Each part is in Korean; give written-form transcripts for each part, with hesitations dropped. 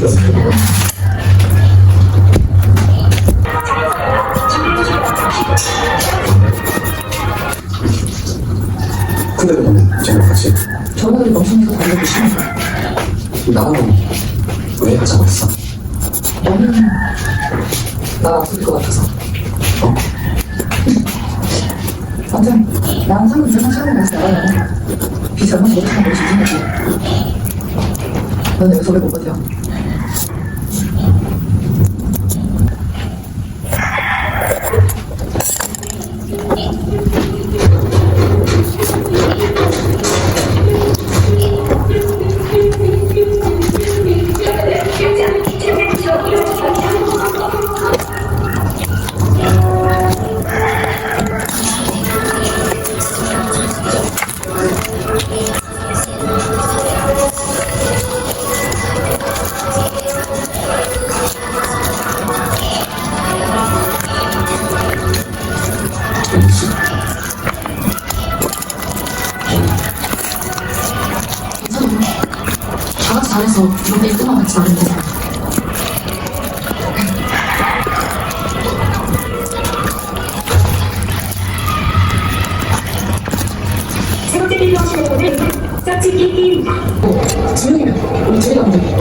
근데 너는 쟤랑 같이 저는 멍청이가 달려고 싫은데 나는 왜 하자고 했어? 너는 나 아플 것 같아서 어? 완전 나랑 상관 이상한 사람이 나서 나가면 비 젊어서 못하는 걸 지진 거지 넌 여기서 오래 못 버텨 다 같이 잘해서 이렇게 끝만 같이 나가면 되잖아 세 번째 빌로 하시는 분은 짝짓기 게임입니다. 지명이면 우리 둘이 가면 돼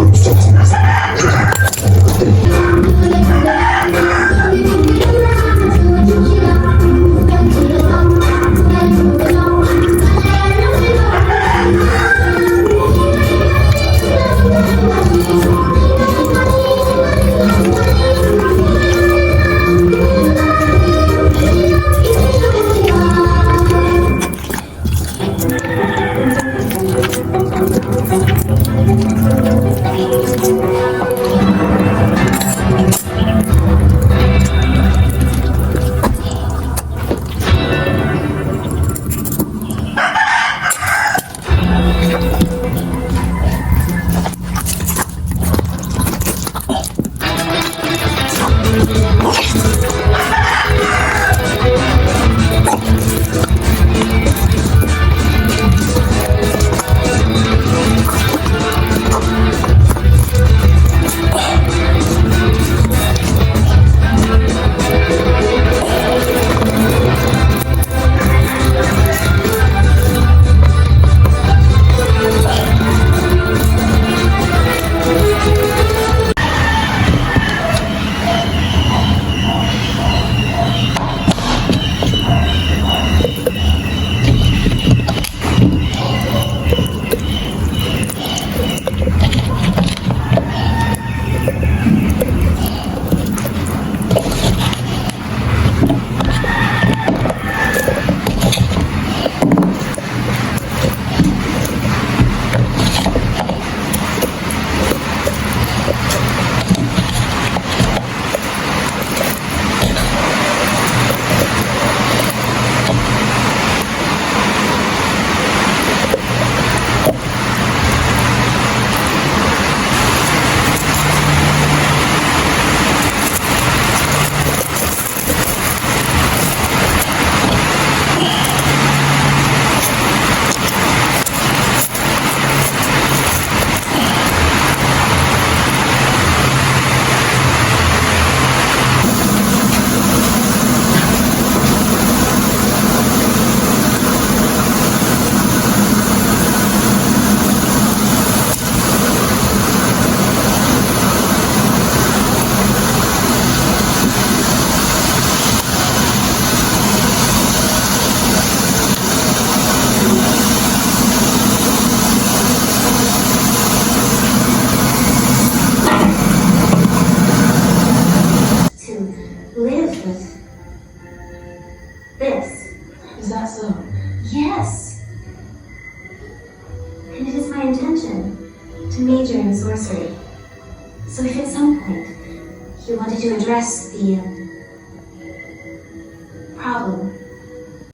Is that so? Yes. And it is my intention to major in sorcery. So if at some point you wanted to address the